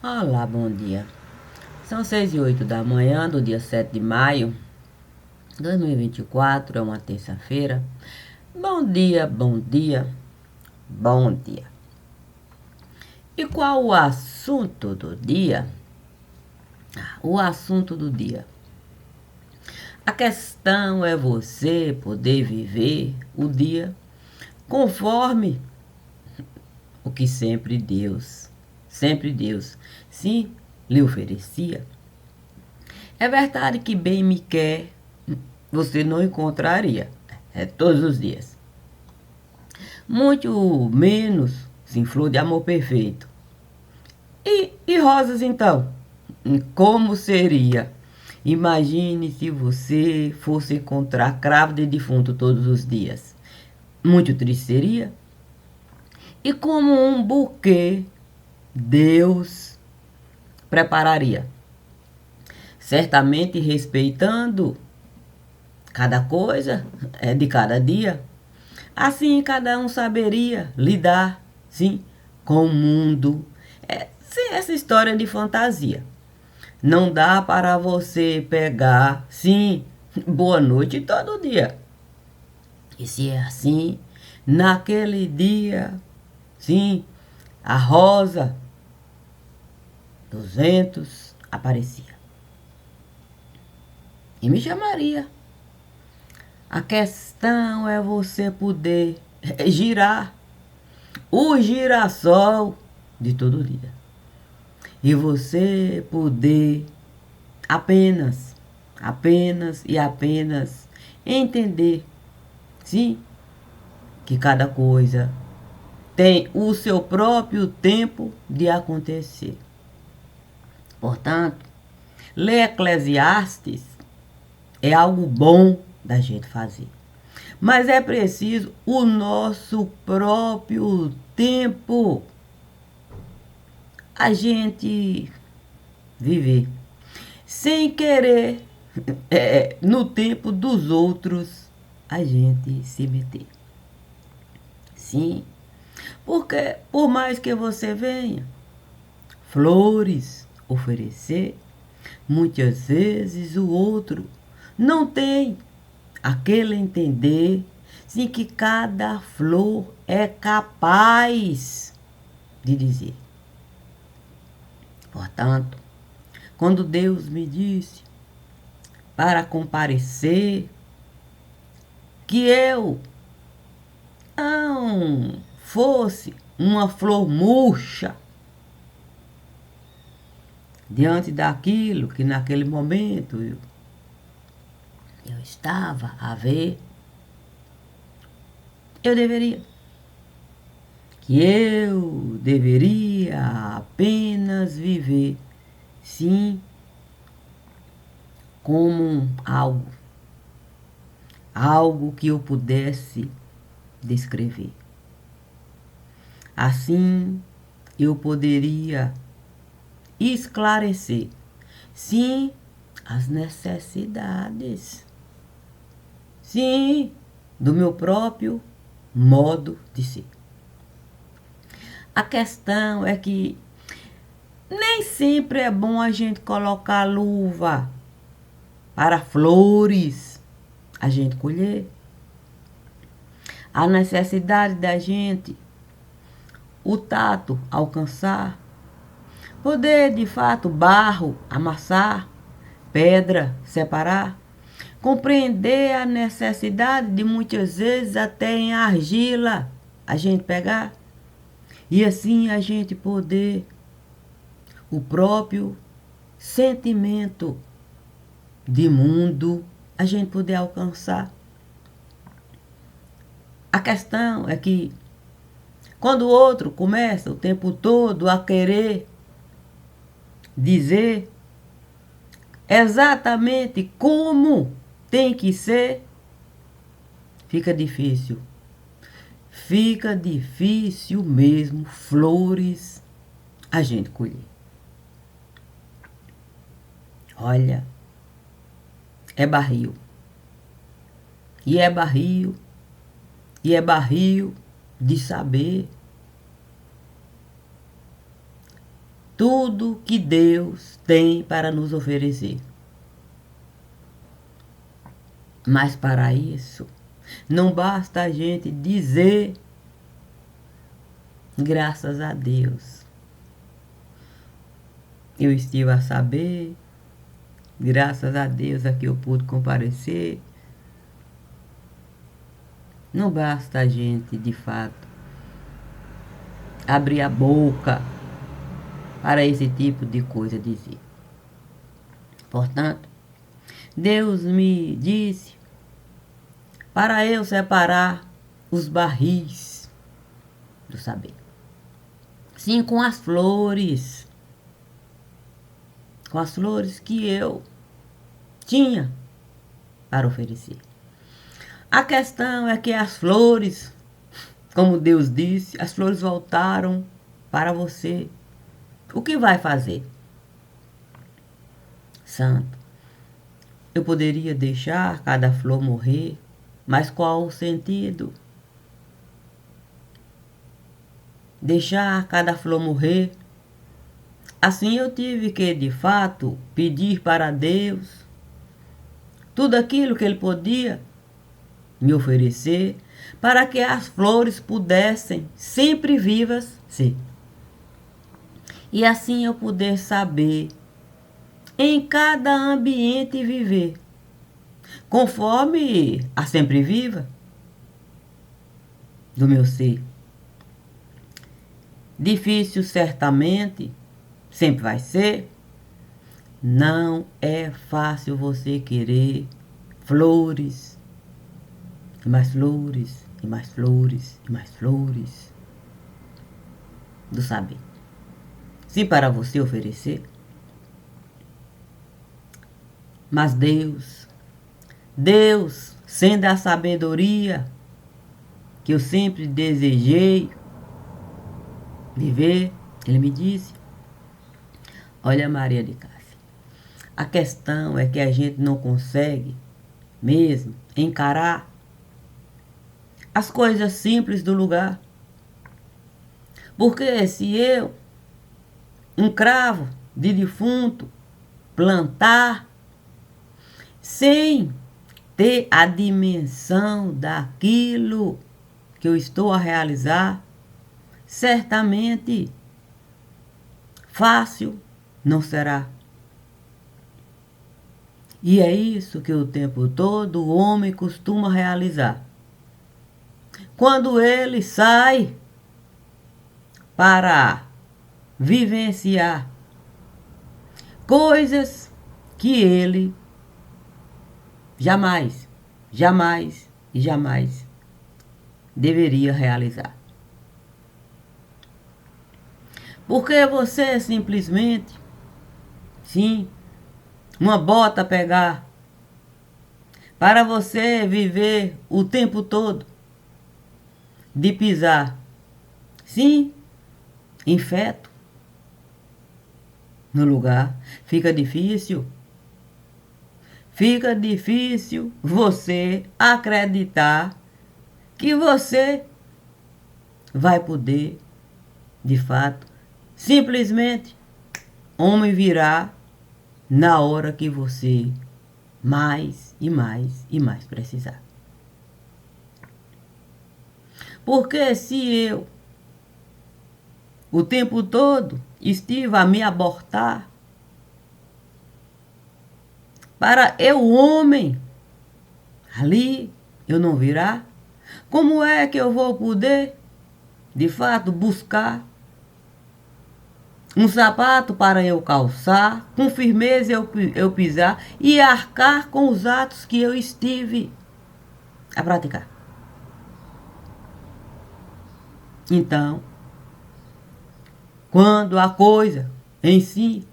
Olá, bom dia. São 6:08 da manhã do dia 7 de maio de 2024, é uma terça-feira. Bom dia, bom dia, bom dia. E qual o assunto do dia? O assunto do dia. A questão é você poder viver o dia conforme o que sempre Deus, sim, lhe oferecia. É verdade que bem me quer, você não encontraria, todos os dias. Muito menos, sim, flor de amor perfeito. E rosas então? Como seria? Imagine se você fosse encontrar cravo de defunto todos os dias. Muito triste seria. E como um buquê Deus prepararia? Certamente respeitando cada coisa de cada dia. Assim cada um saberia lidar, sim, com o mundo. Sem essa história de fantasia. Não dá para você pegar, sim, boa noite todo dia. E se é assim, naquele dia, sim, a rosa dos ventos aparecia. E me chamaria. A questão é você poder girar o girassol de todo dia. E você poder apenas e apenas entender, sim, que cada coisa tem o seu próprio tempo de acontecer. Portanto, ler Eclesiastes é algo bom da gente fazer. Mas é preciso o nosso próprio tempo a gente viver. Sem querer, no tempo dos outros, a gente se meter. Sim, porque por mais que você venha flores oferecer, muitas vezes o outro não tem aquele entender, sim, que cada flor é capaz de dizer. Portanto, quando Deus me disse para comparecer, que eu não fosse uma flor murcha diante daquilo que naquele momento eu estava a ver, eu deveria. Que eu deveria apenas viver, sim, como algo que eu pudesse descrever. Assim, eu poderia esclarecer, sim, as necessidades, sim, do meu próprio modo de ser. A questão é que nem sempre é bom a gente colocar luva para flores a gente colher. A necessidade da gente, o tato alcançar, poder de fato barro amassar, pedra separar, compreender a necessidade de muitas vezes até em argila a gente pegar e assim a gente poder o próprio sentimento de mundo a gente poder alcançar. A questão é que quando o outro começa o tempo todo a querer dizer exatamente como tem que ser, fica difícil. Fica difícil mesmo flores a gente colher. Olha, é barril. E é barril. E é barril de saber tudo que Deus tem para nos oferecer. Mas para isso, não basta a gente dizer graças a Deus. Eu estive a saber, graças a Deus aqui eu pude comparecer. Não basta a gente, de fato, abrir a boca para esse tipo de coisa dizer. Portanto, Deus me disse para eu separar os barris do saber. Sim, com as flores. Com as flores que eu tinha para oferecer. A questão é que as flores, como Deus disse, as flores voltaram para você. O que vai fazer? Santo, eu poderia deixar cada flor morrer, mas qual o sentido? Deixar cada flor morrer? Assim eu tive que, de fato, pedir para Deus tudo aquilo que Ele podia me oferecer para que as flores pudessem, sempre vivas, ser. E assim eu poder saber em cada ambiente viver, conforme a sempre viva do meu ser. Difícil certamente, sempre vai ser. Não é fácil você querer flores, e mais flores, e mais flores, e mais flores do saber. Sim, para você oferecer. Mas Deus, sendo a sabedoria que eu sempre desejei viver, Ele me disse: olha, Maria de Cássia, a questão é que a gente não consegue mesmo encarar as coisas simples do lugar. Porque se eu, um cravo de defunto, plantar sem ter a dimensão daquilo que eu estou a realizar, certamente fácil não será. E é isso que o tempo todo o homem costuma realizar. Quando ele sai para vivenciar coisas que ele jamais, jamais e jamais deveria realizar. Porque você simplesmente, sim, uma bota pegar, para você viver o tempo todo de pisar, sim, em feto, no lugar, fica difícil. Fica difícil você acreditar que você vai poder, de fato, simplesmente homem virar na hora que você mais e mais e mais precisar. Porque se eu o tempo todo estive a me abortar para eu, homem, ali eu não virar, como é que eu vou poder, de fato, buscar um sapato para eu calçar, com firmeza eu pisar e arcar com os atos que eu estive a praticar? Então, quando a coisa em si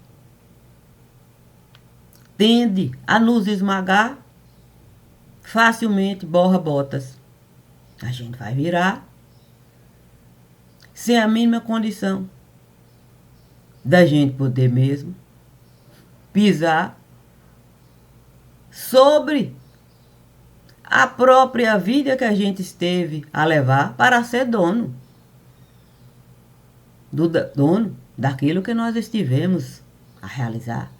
tende a nos esmagar, facilmente borra botas. A gente vai virar sem a mínima condição da gente poder mesmo pisar sobre a própria vida que a gente esteve a levar para ser dono daquilo que nós estivemos a realizar.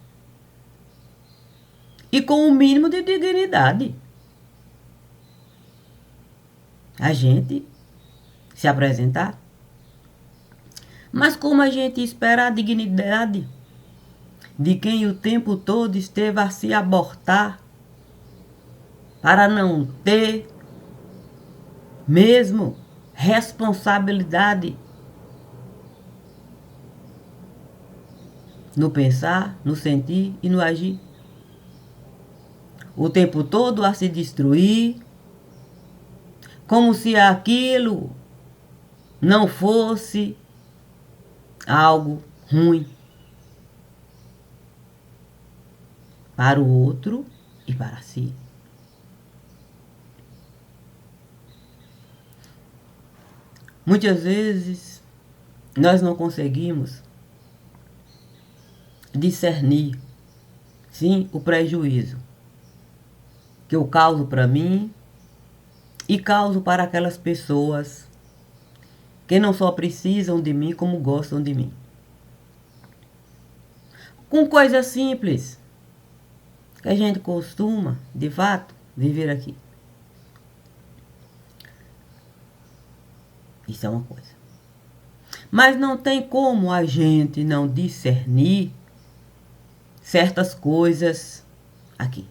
E com o mínimo de dignidade. A gente se apresentar. Mas como a gente espera a dignidade de quem o tempo todo esteve a se abortar para não ter mesmo responsabilidade no pensar, no sentir e no agir. O tempo todo a se destruir, como se aquilo não fosse algo ruim para o outro e para si. Muitas vezes nós não conseguimos discernir, sim, o prejuízo que eu causo para mim e causo para aquelas pessoas que não só precisam de mim, como gostam de mim. Com coisas simples que a gente costuma, de fato, viver aqui. Isso é uma coisa. Mas não tem como a gente não discernir certas coisas aqui.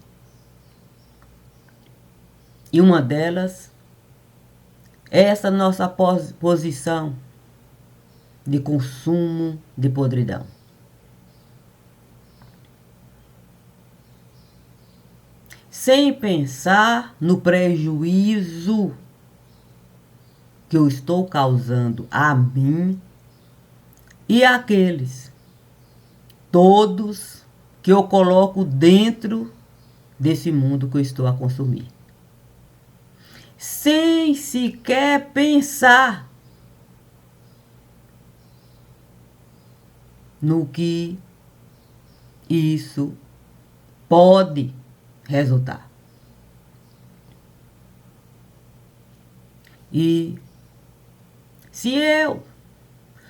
E uma delas é essa nossa posição de consumo de podridão. Sem pensar no prejuízo que eu estou causando a mim e àqueles, todos que eu coloco dentro desse mundo que eu estou a consumir. Sem sequer pensar no que isso pode resultar. E se eu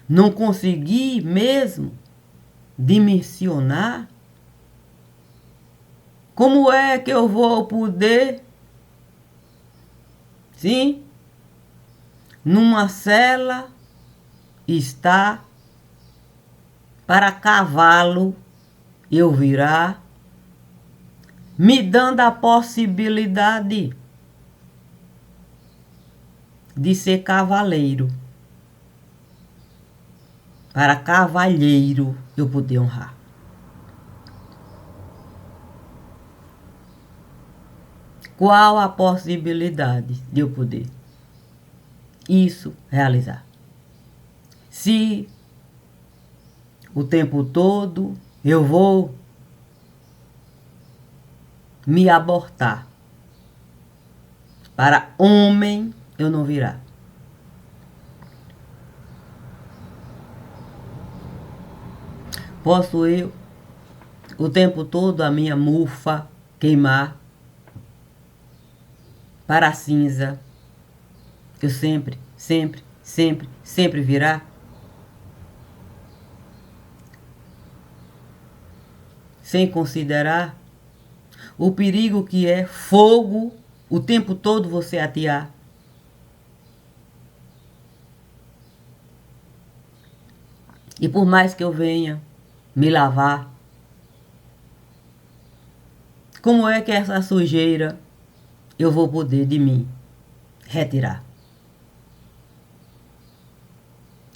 não conseguir mesmo dimensionar, como é que eu vou poder, sim, numa cela estar para cavalo eu virar, me dando a possibilidade de ser cavaleiro, para cavalheiro eu poder honrar. Qual a possibilidade de eu poder isso realizar? Se o tempo todo eu vou me abortar para homem eu não virar. Posso eu o tempo todo a minha mufa queimar para a cinza eu sempre virar? Sem considerar o perigo que é fogo o tempo todo você atear. E por mais que eu venha me lavar, como é que essa sujeira eu vou poder de mim retirar?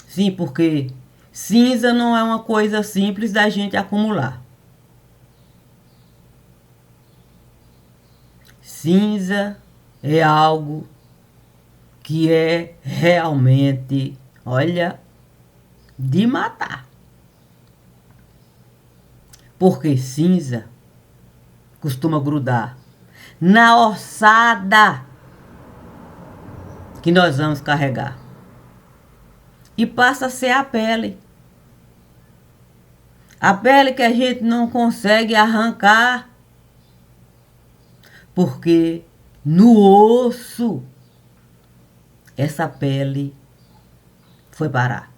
Sim, porque cinza não é uma coisa simples da gente acumular. Cinza é algo que é realmente, olha, de matar. Porque cinza costuma grudar na ossada que nós vamos carregar. E passa a ser a pele. A pele que a gente não consegue arrancar. Porque no osso essa pele foi parar.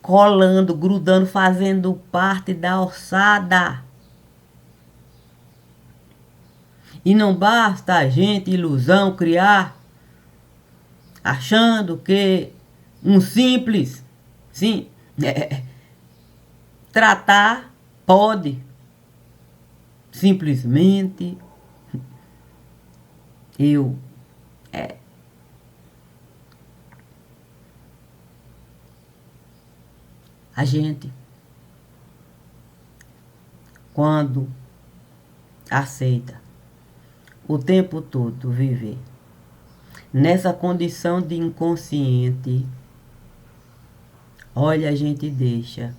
colando, grudando, fazendo parte da ossada. E não basta a gente, ilusão, criar, achando que um simples, sim, tratar pode simplesmente eu a gente quando aceita o tempo todo viver nessa condição de inconsciente, olha, a gente deixa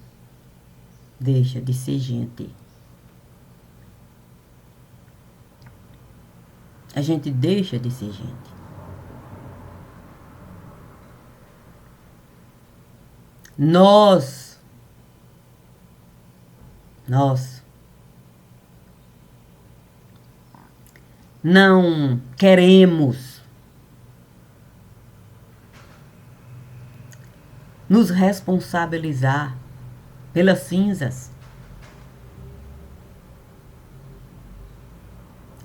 de ser gente. A gente deixa de ser gente. Nós não queremos nos responsabilizar pelas cinzas.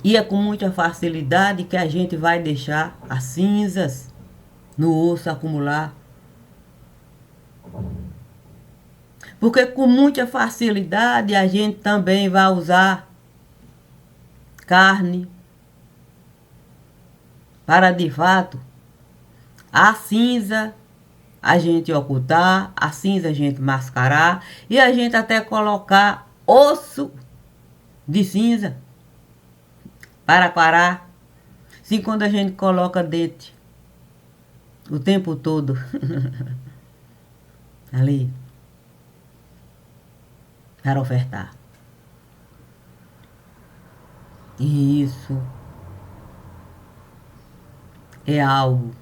E é com muita facilidade que a gente vai deixar as cinzas no osso acumular. Porque com muita facilidade a gente também vai usar carne para de fato a cinza a gente ocultar, a cinza a gente mascarar e a gente até colocar osso de cinza para parar. Sim, quando a gente coloca dente o tempo todo ali para ofertar. E isso é algo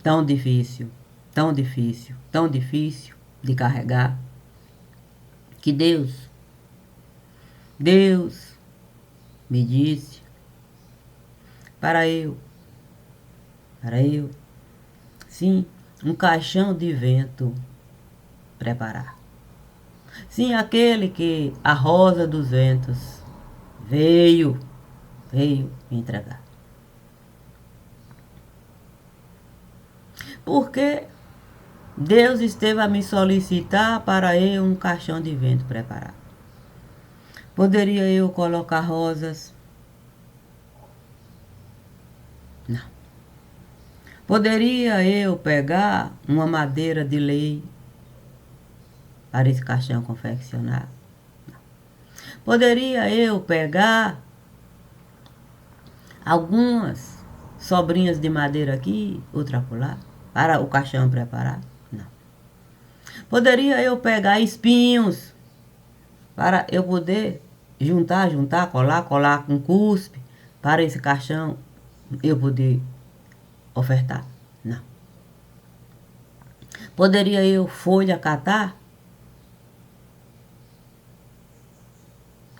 tão difícil, tão difícil, tão difícil de carregar, que Deus me disse para eu, sim, um caixão de vento preparar. Sim, aquele que a rosa dos ventos veio me entregar. Porque Deus esteve a me solicitar para eu um caixão de vento preparar. Poderia eu colocar rosas? Não. Poderia eu pegar uma madeira de lei para esse caixão confeccionar? Não. Poderia eu pegar algumas sobrinhas de madeira aqui, outra acolá, para o caixão preparar? Não. Poderia eu pegar espinhos para eu poder juntar, colar com cuspe para esse caixão eu poder ofertar? Não. Poderia eu folha catar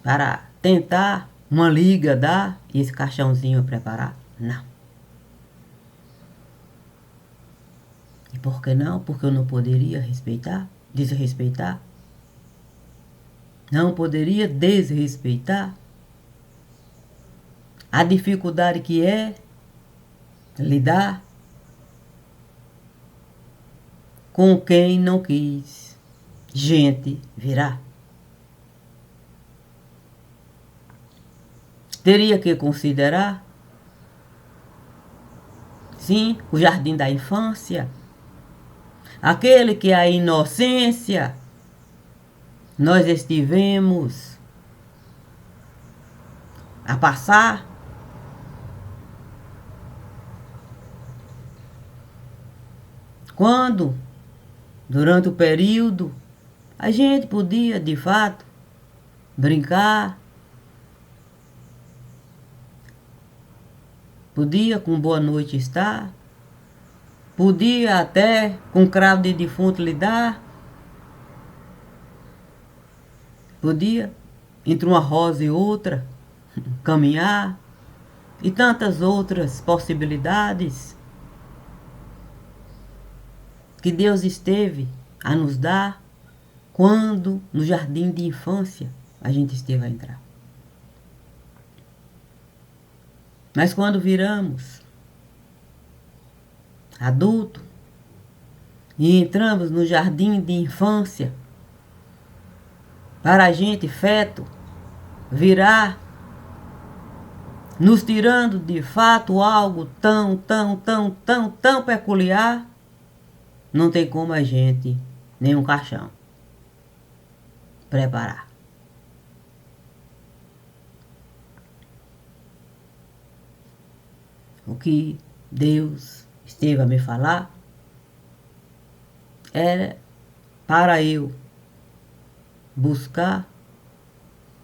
para tentar uma liga dar e esse caixãozinho preparar? Não. E por que não? Porque eu não poderia desrespeitar? Não poderia desrespeitar a dificuldade que é lidar com quem não quis gente virar. Teria que considerar, sim, o jardim da infância, aquele que a inocência nós estivemos a passar. Quando, durante o período, a gente podia, de fato, brincar, podia com boa noite estar, podia até com cravo de defunto lidar, podia, entre uma rosa e outra, caminhar, e tantas outras possibilidades que Deus esteve a nos dar quando no jardim de infância a gente esteve a entrar. Mas quando viramos adulto e entramos no jardim de infância, para a gente, feto, virar, nos tirando de fato algo tão peculiar, não tem como a gente, nenhum caixão, preparar. O que Deus esteve a me falar era para eu buscar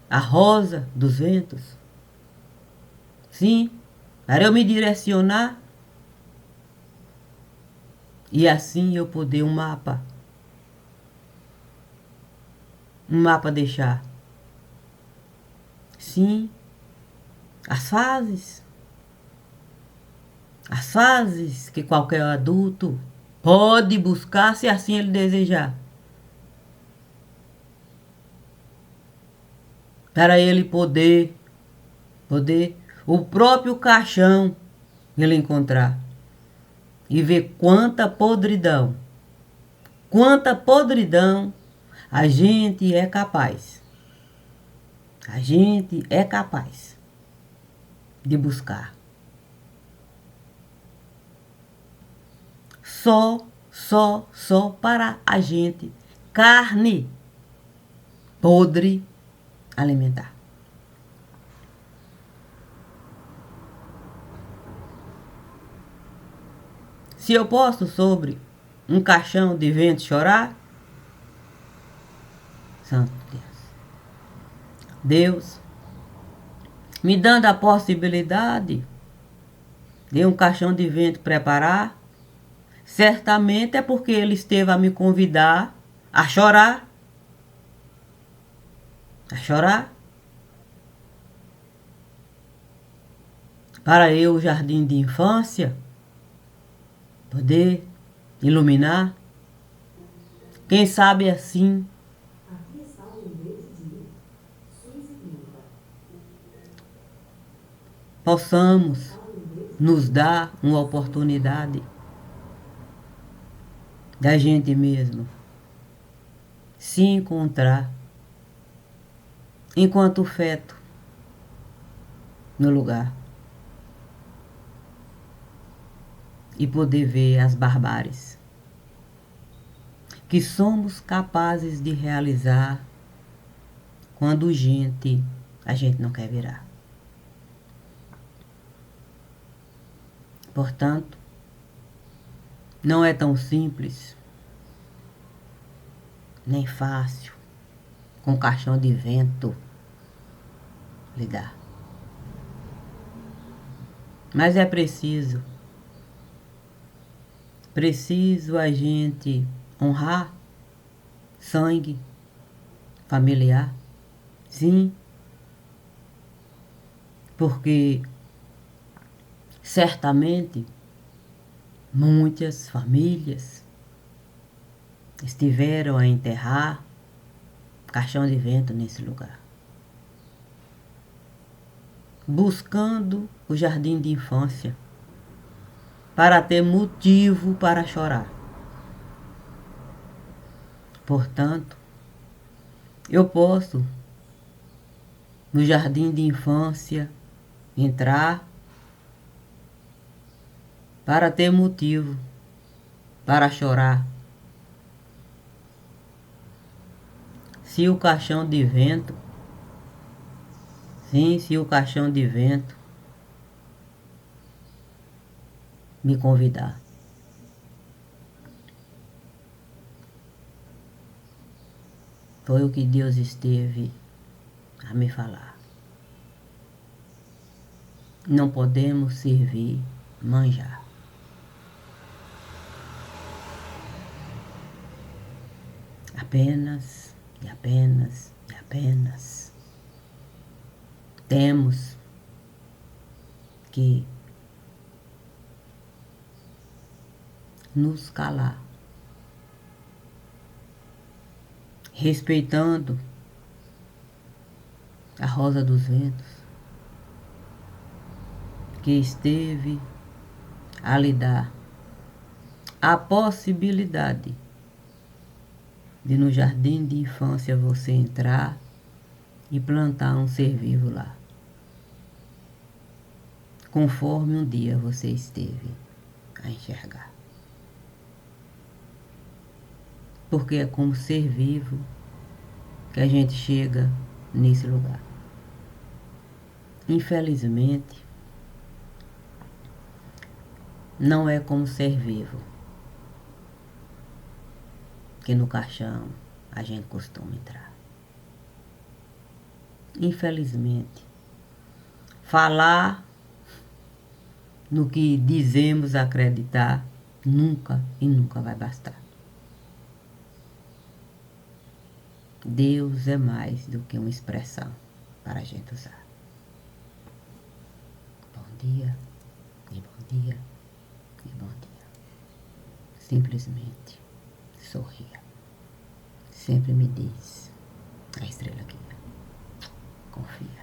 a rosa dos ventos. Sim, para eu me direcionar e assim eu poder um mapa deixar. Sim, as fases que qualquer adulto pode buscar se assim ele desejar. Para ele poder o próprio caixão ele encontrar e ver quanta podridão a gente é capaz. A gente é capaz de buscar. Só para a gente carne podre alimentar. Se eu posso sobre um caixão de vento chorar, santo Deus, me dando a possibilidade de um caixão de vento preparar, certamente é porque ele esteve a me convidar a chorar. Para eu, o jardim de infância, poder iluminar. Quem sabe assim possamos nos dar uma oportunidade da gente mesmo se encontrar enquanto feto no lugar e poder ver as barbáries que somos capazes de realizar quando a gente não quer virar. Portanto, não é tão simples, nem fácil, com caixão de vento lidar. Mas é preciso a gente honrar sangue familiar. Sim, porque certamente muitas famílias estiveram a enterrar caixão de vento nesse lugar, buscando o jardim de infância para ter motivo para chorar. Portanto, eu posso no jardim de infância entrar para ter motivo para chorar. Se o caixão de vento me convidar. Foi o que Deus esteve a me falar. Não podemos servir manjar. Apenas temos que nos calar respeitando a rosa dos ventos, que esteve a lhe dar a possibilidade de no jardim de infância você entrar e plantar um ser vivo lá, conforme um dia você esteve a enxergar. Porque é como ser vivo que a gente chega nesse lugar. Infelizmente, não é como ser vivo que no caixão a gente costuma entrar. Infelizmente, falar no que dizemos acreditar nunca e nunca vai bastar. Deus é mais do que uma expressão para a gente usar. Bom dia, e bom dia, e bom dia. Simplesmente sorria. Sempre me diz a estrela guia. Confia.